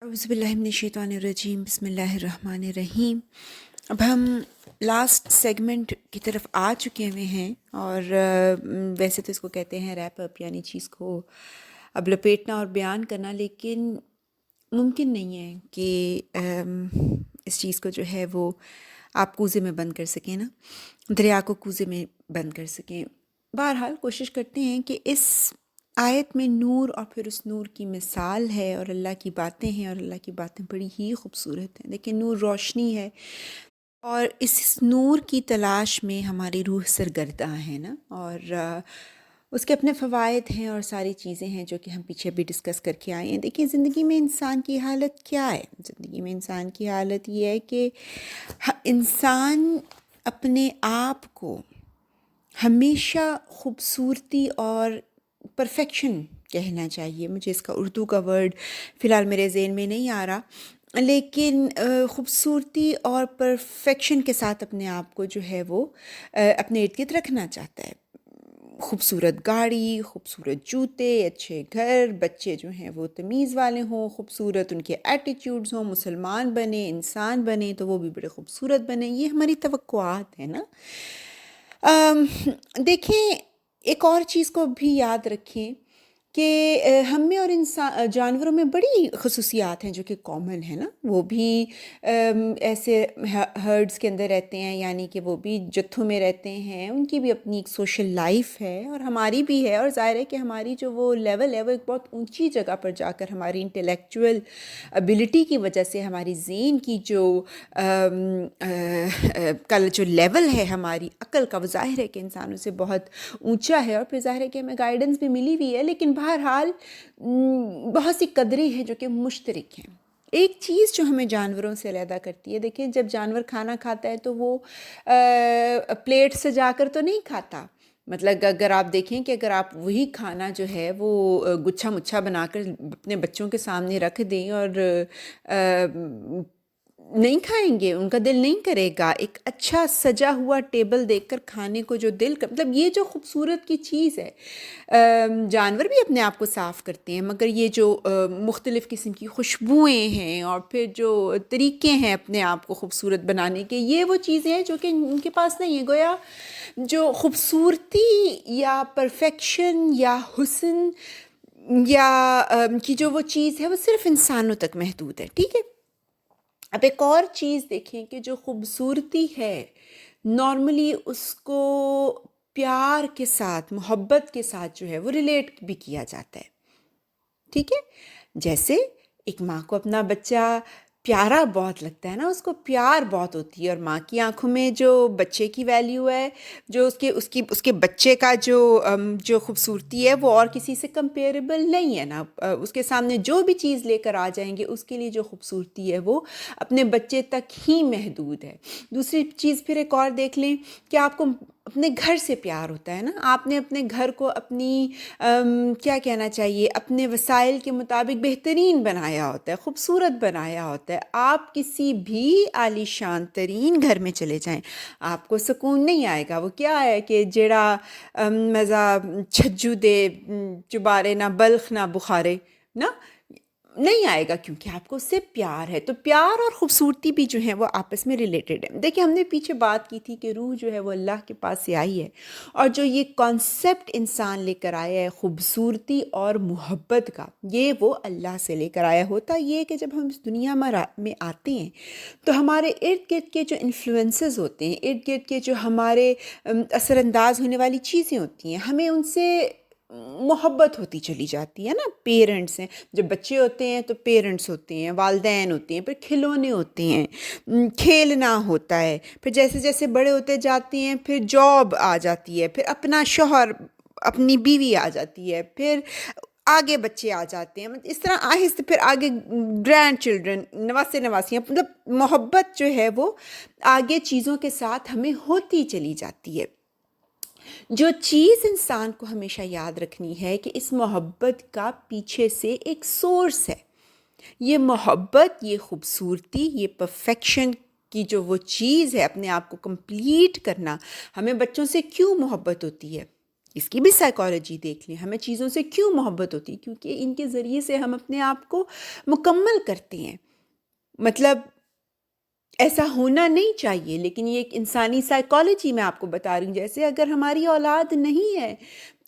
اعوذ باللہ من الشیطان الرجیم، بسم اللہ الرحمن الرحیم۔ اب ہم لاسٹ سیگمنٹ کی طرف آ چکے ہوئے ہیں، اور ویسے تو اس کو کہتے ہیں ریپ اپ، یعنی چیز کو اب لپیٹنا اور بیان کرنا، لیکن ممکن نہیں ہے کہ اس چیز کو جو ہے وہ آپ کوزے میں بند کر سکیں، نا دریا کو کوزے میں بند کر سکیں۔ بہرحال کوشش کرتے ہیں کہ اس آیت میں نور اور پھر اس نور کی مثال ہے، اور اللہ کی باتیں ہیں، اور اللہ کی باتیں بڑی ہی خوبصورت ہیں۔ دیکھیں، نور روشنی ہے، اور اس نور کی تلاش میں ہماری روح سرگرداں ہے نا، اور اس کے اپنے فوائد ہیں اور ساری چیزیں ہیں جو کہ ہم پیچھے بھی ڈسکس کر کے آئے ہیں۔ دیکھیں، زندگی میں انسان کی حالت کیا ہے؟ زندگی میں انسان کی حالت یہ ہے کہ انسان اپنے آپ کو ہمیشہ خوبصورتی اور پرفیکشن کہنا چاہیے۔ مجھے اس کا اردو کا ورڈ فی الحال میرے ذہن میں نہیں آ رہا، لیکن خوبصورتی اور پرفیکشن کے ساتھ اپنے آپ کو جو ہے وہ اپنے ارد گرد رکھنا چاہتا ہے۔ خوبصورت گاڑی، خوبصورت جوتے، اچھے گھر، بچے جو ہیں وہ تمیز والے ہوں، خوبصورت ان کے ایٹیٹیوڈز ہوں، مسلمان بنے، انسان بنے تو وہ بھی بڑے خوبصورت بنے، یہ ہماری توقعات ہیں نا۔ دیکھیں، ایک اور چیز کو بھی یاد رکھیں کہ ہم میں اور جانوروں میں بڑی خصوصیات ہیں جو کہ کامن ہیں نا۔ وہ بھی ایسے ہرڈز کے اندر رہتے ہیں، یعنی کہ وہ بھی جتھوں میں رہتے ہیں، ان کی بھی اپنی ایک سوشل لائف ہے اور ہماری بھی ہے، اور ظاہر ہے کہ ہماری جو وہ لیول ہے وہ ایک بہت اونچی جگہ پر جا کر ہماری انٹلیکچوئل ابیلٹی کی وجہ سے ہماری ذہن کی جو کل جو لیول ہے ہماری عقل کا، وہ ظاہر ہے کہ انسانوں سے بہت اونچا ہے، اور پھر ظاہر ہے کہ ہمیں گائیڈنس بھی ملی ہوئی ہے، لیکن بہرحال بہت سی قدریں ہیں جو کہ مشترک ہیں۔ ایک چیز جو ہمیں جانوروں سے علیحدہ کرتی ہے، دیکھیں جب جانور کھانا کھاتا ہے تو وہ پلیٹ سجا کر تو نہیں کھاتا۔ مطلب اگر آپ دیکھیں کہ اگر آپ وہی کھانا جو ہے وہ گچھا مچھا بنا کر اپنے بچوں کے سامنے رکھ دیں اور نہیں کھائیں گے، ان کا دل نہیں کرے گا۔ ایک اچھا سجا ہوا ٹیبل دیکھ کر کھانے کو جو دل مطلب یہ جو خوبصورت کی چیز ہے، جانور بھی اپنے آپ کو صاف کرتے ہیں، مگر یہ جو مختلف قسم کی خوشبوئیں ہیں اور پھر جو طریقے ہیں اپنے آپ کو خوبصورت بنانے کے، یہ وہ چیزیں ہیں جو کہ ان کے پاس نہیں ہے۔ گویا جو خوبصورتی یا پرفیکشن یا حسن یا کی جو وہ چیز ہے وہ صرف انسانوں تک محدود ہے، ٹھیک ہے۔ اب ایک اور چیز دیکھیں کہ جو خوبصورتی ہے، نارملی اس کو پیار کے ساتھ، محبت کے ساتھ جو ہے وہ ریلیٹ بھی کیا جاتا ہے، ٹھیک ہے۔ جیسے ایک ماں کو اپنا بچہ پیارا بہت لگتا ہے نا، اس کو پیار بہت ہوتی ہے، اور ماں کی آنکھوں میں جو بچے کی ویلیو ہے، جو اس کے بچے کا جو خوبصورتی ہے وہ اور کسی سے کمپیریبل نہیں ہے نا۔ اس کے سامنے جو بھی چیز لے کر آ جائیں گے، اس کے لیے جو خوبصورتی ہے وہ اپنے بچے تک ہی محدود ہے۔ دوسری چیز پھر ایک اور دیکھ لیں کہ آپ کو اپنے گھر سے پیار ہوتا ہے نا، آپ نے اپنے گھر کو اپنی کیا کہنا چاہیے، اپنے وسائل کے مطابق بہترین بنایا ہوتا ہے، خوبصورت بنایا ہوتا ہے۔ آپ کسی بھی عالی شان ترین گھر میں چلے جائیں، آپ کو سکون نہیں آئے گا۔ وہ کیا ہے کہ جڑا مزہ چھجو دے چبارے نہ بلخ نہ بخارے نا، نہیں آئے گا، کیونکہ آپ کو اس سے پیار ہے۔ تو پیار اور خوبصورتی بھی جو ہیں وہ آپس میں ریلیٹڈ ہیں۔ دیکھیں، ہم نے پیچھے بات کی تھی کہ روح جو ہے وہ اللہ کے پاس سے آئی ہے، اور جو یہ کانسیپٹ انسان لے کر آیا ہے خوبصورتی اور محبت کا، یہ وہ اللہ سے لے کر آیا ہوتا۔ یہ کہ جب ہم اس دنیا میں آتے ہیں تو ہمارے ارد گرد کے جو انفلوئنسز ہوتے ہیں، ارد گرد کے جو ہمارے اثر انداز ہونے والی چیزیں ہوتی ہیں، ہمیں ان سے محبت ہوتی چلی جاتی ہے نا۔ پیرنٹس ہیں، جب بچے ہوتے ہیں تو پیرنٹس ہوتے ہیں، والدین ہوتے ہیں، پھر کھلونے ہوتے ہیں، کھیلنا ہوتا ہے، پھر جیسے جیسے بڑے ہوتے جاتے ہیں پھر جاب آ جاتی ہے، پھر اپنا شوہر، اپنی بیوی آ جاتی ہے، پھر آگے بچے آ جاتے ہیں، اس طرح آہستہ پھر آگے گرینڈ چلڈرن، نواسے نواسیاں، مطلب محبت جو ہے وہ آگے چیزوں کے ساتھ ہمیں ہوتی چلی جاتی ہے۔ جو چیز انسان کو ہمیشہ یاد رکھنی ہے کہ اس محبت کا پیچھے سے ایک سورس ہے۔ یہ محبت، یہ خوبصورتی، یہ پرفیکشن کی جو وہ چیز ہے، اپنے آپ کو کمپلیٹ کرنا، ہمیں بچوں سے کیوں محبت ہوتی ہے؟ اس کی بھی سائیکالوجی دیکھ لیں، ہمیں چیزوں سے کیوں محبت ہوتی ہے، کیونکہ ان کے ذریعے سے ہم اپنے آپ کو مکمل کرتے ہیں. مطلب ایسا ہونا نہیں چاہیے، لیکن یہ ایک انسانی سائیکالوجی میں آپ کو بتا رہی ہوں. جیسے اگر ہماری اولاد نہیں ہے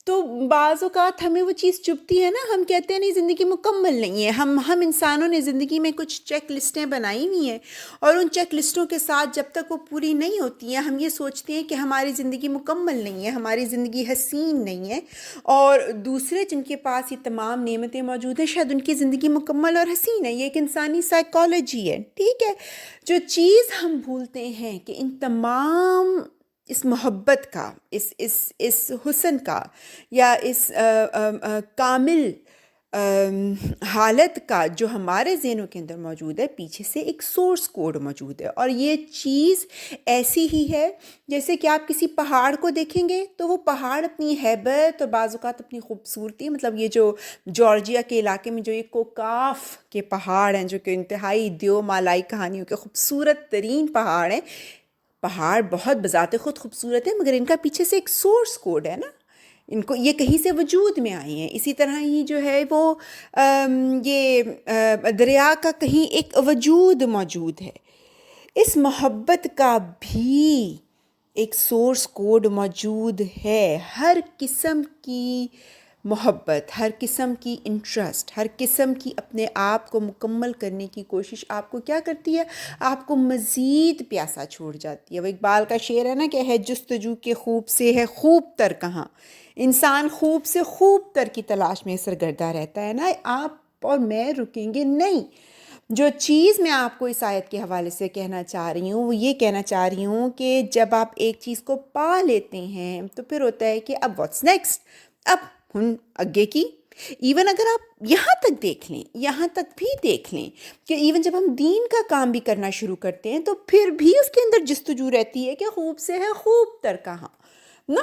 تو بعض اوقات ہمیں وہ چیز چبھتی ہے نا، ہم کہتے ہیں نہیں زندگی مکمل نہیں ہے. ہم انسانوں نے زندگی میں کچھ چیک لسٹیں بنائی ہوئی ہیں، اور ان چیک لسٹوں کے ساتھ جب تک وہ پوری نہیں ہوتی ہیں ہم یہ سوچتے ہیں کہ ہماری زندگی مکمل نہیں ہے، ہماری زندگی حسین نہیں ہے. اور دوسرے جن کے پاس یہ تمام نعمتیں موجود ہیں شاید ان کی زندگی مکمل اور حسین ہے. یہ ایک انسانی سائیکالوجی ہے، ٹھیک ہے. جو چیز ہم بھولتے ہیں کہ ان تمام اس محبت کا، اس حسن کا، یا اس کامل حالت کا جو ہمارے ذہنوں کے اندر موجود ہے، پیچھے سے ایک سورس کوڈ موجود ہے. اور یہ چیز ایسی ہی ہے جیسے کہ آپ کسی پہاڑ کو دیکھیں گے تو وہ پہاڑ اپنی ہیبت اور بعض اوقات اپنی خوبصورتی، مطلب یہ جو جارجیا کے علاقے میں جو یہ کوکاف کے پہاڑ ہیں جو کہ انتہائی دیو مالائی کہانیوں کے خوبصورت ترین پہاڑ ہیں. پہاڑ بہت بذات خود خوبصورت ہے، مگر ان کا پیچھے سے ایک سورس کوڈ ہے نا، ان کو یہ کہیں سے وجود میں آئے ہیں. اسی طرح ہی جو ہے وہ یہ دریا کا کہیں ایک وجود موجود ہے. اس محبت کا بھی ایک سورس کوڈ موجود ہے. ہر قسم کی محبت، ہر قسم کی انٹرسٹ، ہر قسم کی اپنے آپ کو مکمل کرنے کی کوشش آپ کو کیا کرتی ہے؟ آپ کو مزید پیاسا چھوڑ جاتی ہے. وہ اقبال کا شعر ہے نا کہ ہے جستجو کے خوب سے ہے خوب تر کہاں. انسان خوب سے خوب تر کی تلاش میں سرگردہ رہتا ہے نا. آپ اور میں رکیں گے نہیں. جو چیز میں آپ کو اس آیت کے حوالے سے کہنا چاہ رہی ہوں وہ یہ کہنا چاہ رہی ہوں کہ جب آپ ایک چیز کو پا لیتے ہیں تو پھر ہوتا ہے کہ اب واٹس نیکسٹ، اب ہن اگے کی. ایون اگر آپ یہاں تک دیکھ لیں، یہاں تک بھی دیکھ لیں کہ ایون جب ہم دین کا کام بھی کرنا شروع کرتے ہیں تو پھر بھی اس کے اندر جستجو رہتی ہے کہ خوب سے ہے خوب تر کہاں نا.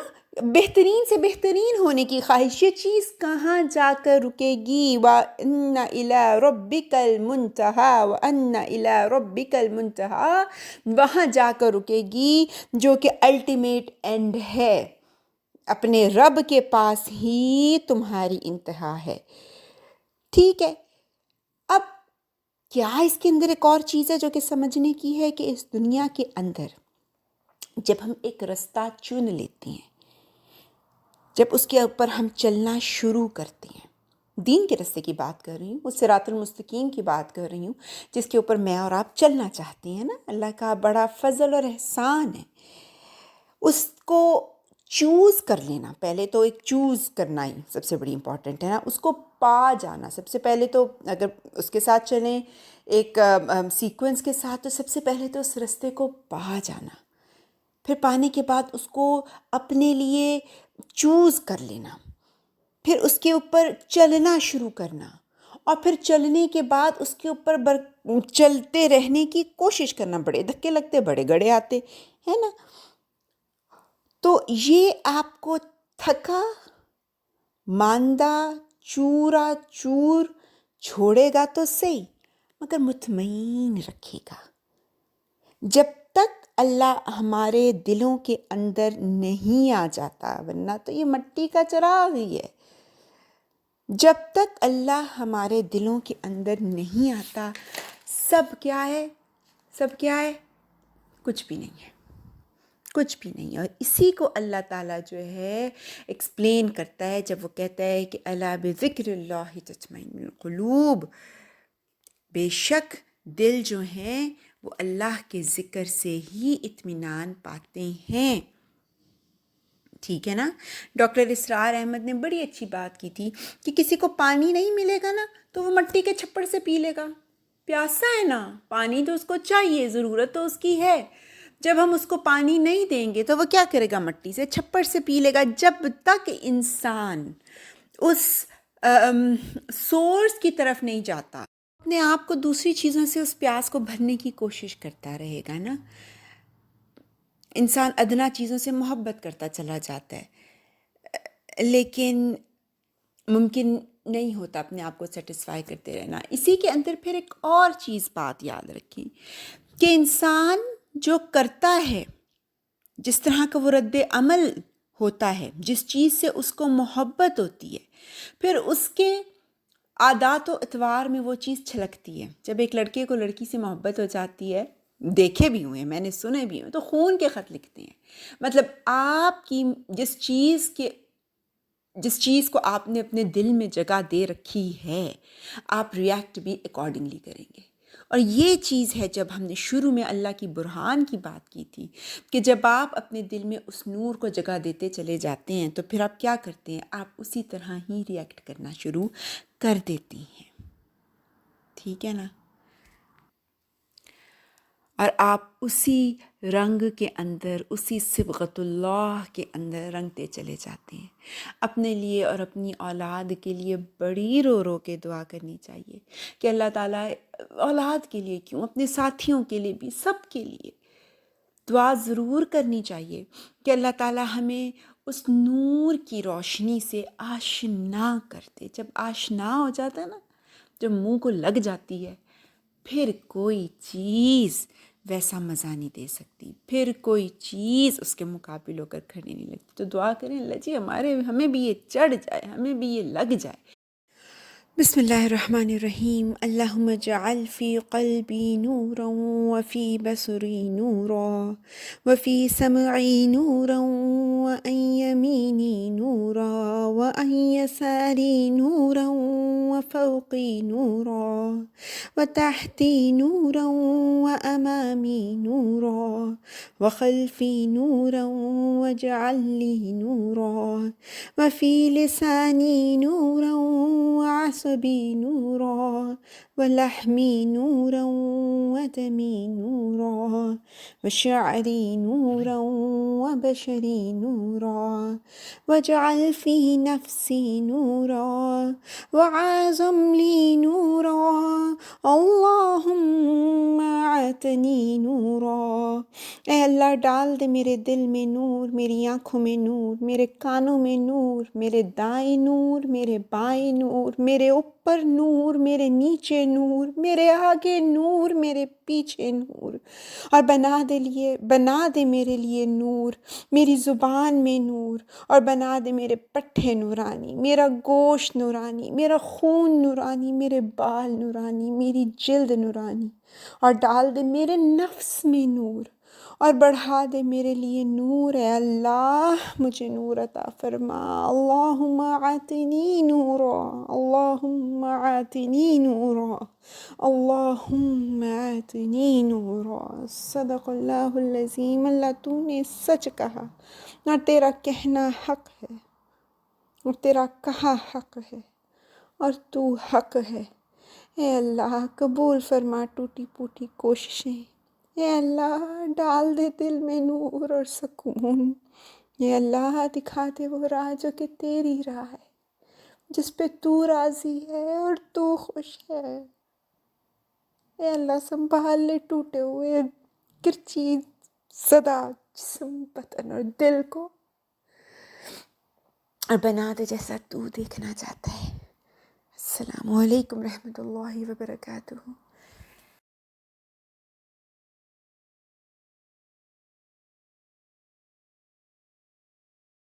بہترین سے بہترین ہونے کی خواہش، یہ چیز کہاں جا کر رکے گی؟ وَأَنَّ إِلَىٰ رَبِّكَ الْمُنْتَهَىٰ وَأَنَّ إِلَىٰ رَبِّكَ الْمُنْتَهَىٰ، وہاں جا کر رکے گی جو کہ الٹیمیٹ اینڈ ہے. اپنے رب کے پاس ہی تمہاری انتہا ہے. ٹھیک ہے. اب کیا اس کے اندر ایک اور چیز ہے جو کہ سمجھنے کی ہے کہ اس دنیا کے اندر جب ہم ایک رستہ چن لیتے ہیں، جب اس کے اوپر ہم چلنا شروع کرتے ہیں، دین کے رستے کی بات کر رہی ہوں، اس صراط المستقیم کی بات کر رہی ہوں جس کے اوپر میں اور آپ چلنا چاہتے ہیں نا. اللہ کا بڑا فضل اور احسان ہے. اس کو چوز کر لینا، پہلے تو ایک چوز کرنا ہی سب سے بڑی امپورٹنٹ ہے نا. اس کو پا جانا سب سے پہلے تو، اگر اس کے ساتھ چلیں ایک سیکوینس کے ساتھ، تو سب سے پہلے تو اس رستے کو پا جانا، پھر پانے کے بعد اس کو اپنے لیے چوز کر لینا، پھر اس کے اوپر چلنا شروع کرنا، اور پھر چلنے کے بعد اس کے اوپر چلتے رہنے کی کوشش کرنا. بڑے دھکے لگتے، بڑے گڑے آتے ہے نا. تو یہ آپ کو تھکا ماندہ چورا چور چھوڑے گا تو صحیح، مگر مطمئن رکھے گا. جب تک اللہ ہمارے دلوں کے اندر نہیں آ جاتا، ورنہ تو یہ مٹی کا چراغ ہی ہے. جب تک اللہ ہمارے دلوں کے اندر نہیں آتا، سب کیا ہے؟ سب کیا ہے؟ کچھ بھی نہیں ہے، کچھ بھی نہیں. اور اسی کو اللہ تعالیٰ جو ہے ایکسپلین کرتا ہے جب وہ کہتا ہے کہ الا بذکر اللہ تطمئن القلوب. بے شک دل جو ہیں وہ اللہ کے ذکر سے ہی اطمینان پاتے ہیں. ٹھیک ہے نا. ڈاکٹر اسرار احمد نے بڑی اچھی بات کی تھی کہ کسی کو پانی نہیں ملے گا نا تو وہ مٹی کے چھپڑ سے پی لے گا. پیاسا ہے نا، پانی تو اس کو چاہیے، ضرورت تو اس کی ہے. جب ہم اس کو پانی نہیں دیں گے تو وہ کیا کرے گا؟ مٹی سے چھپڑ سے پی لے گا. جب تک انسان اس سورس کی طرف نہیں جاتا، اپنے آپ کو دوسری چیزوں سے اس پیاس کو بھرنے کی کوشش کرتا رہے گا نا. انسان ادنا چیزوں سے محبت کرتا چلا جاتا ہے، لیکن ممکن نہیں ہوتا اپنے آپ کو سیٹسفائی کرتے رہنا. اسی کے اندر پھر ایک اور چیز بات یاد رکھیں کہ انسان جو کرتا ہے، جس طرح کا وہ رد عمل ہوتا ہے، جس چیز سے اس کو محبت ہوتی ہے، پھر اس کے عادات و اطوار میں وہ چیز چھلکتی ہے۔ جب ایک لڑکے کو لڑکی سے محبت ہو جاتی ہے، دیکھے بھی ہوئے ہیں، میں نے سنے بھی ہوئے، تو خون کے خط لکھتے ہیں۔ مطلب آپ کی جس چیز کو آپ نے اپنے دل میں جگہ دے رکھی ہے، آپ ریئیکٹ بھی اکارڈنگلی کریں گے۔ اور یہ چیز ہے جب ہم نے شروع میں اللہ کی برہان کی بات کی تھی کہ جب آپ اپنے دل میں اس نور کو جگہ دیتے چلے جاتے ہیں تو پھر آپ کیا کرتے ہیں؟ آپ اسی طرح ہی ریئیکٹ کرنا شروع کر دیتی ہیں، ٹھیک ہے نا؟ اور آپ اسی رنگ کے اندر، اسی صبغت اللہ کے اندر رنگتے چلے جاتے ہیں۔ اپنے لیے اور اپنی اولاد کے لیے بڑی رو رو کے دعا کرنی چاہیے کہ اللہ تعالیٰ، اولاد کے لیے کیوں، اپنے ساتھیوں کے لیے بھی، سب کے لیے دعا ضرور کرنی چاہیے کہ اللہ تعالیٰ ہمیں اس نور کی روشنی سے آشنا کر دے۔ جب آشنا ہو جاتا ہے نا، جب منہ کو لگ جاتی ہے، پھر کوئی چیز ویسا مزہ نہیں دے سکتی، پھر کوئی چیز اس کے مقابل ہو کر کھڑی نہیں لگتی۔ تو دعا کریں اللہ جی ہمیں بھی یہ چڑھ جائے، ہمیں بھی یہ لگ جائے۔ بسم اللہ الرحمن الرحیم۔ اللہم اجعل فی قلبی نورا وفی بصری نورا وفی سمعی نورا وعن یمینی نورا وعن یساری نورا وفوقی نورا وتحتی نورا وامامی نورا وخلفی نورا واجعل لی نورا وفی لسانی نورا وعصبی نورا ولحمی نورا ودمی نورا وشعری نورا وبشری نورا واجعل فی نفسی نورا وعظم لی نورا اللہم اعطنی نورا۔ اے اللہ ڈال دے میرے دل میں نور، میری آنکھوں میں نور، میرے کانوں میں نور، میرے دائیں نور، میرے بائیں نور، میرے اوپر نور، میرے نیچے نور، میرے آگے نور، میرے پیچھے نور، اور بنا دے میرے لیے نور، میری زبان میں نور، اور بنا دے میرے پٹھے نورانی، میرا گوشت نورانی، میرا خون نورانی، میرے بال نورانی، میری جلد نورانی، اور ڈال دے میرے نفس میں نور، اور بڑھا دے میرے لیے نور۔ اے اللہ مجھے نور عطا فرما۔ اللہم اعطنی نورا، اللہم اعطنی نورا، اللہم اعطنی نورا۔ صدق اللہ العظیم۔ اللہ تو نے سچ کہا اور تیرا کہنا حق ہے، اور تیرا کہا حق ہے، اور تو حق ہے۔ اے اللہ قبول فرما ٹوٹی پھوٹی کوششیں۔ اے اللہ ڈال دے دل میں نور اور سکون۔ اے اللہ دکھا دے وہ راہ جو کہ تیری راہ ہے، جس پہ تو راضی ہے اور تو خوش ہے۔ اے اللہ سنبھال لے ٹوٹے ہوئے کرچی زدہ جسم، بدن اور دل کو، اور بنا دے جیسا تو دیکھنا چاہتا ہے۔ السلام علیکم رحمۃ اللہ وبرکاتہ۔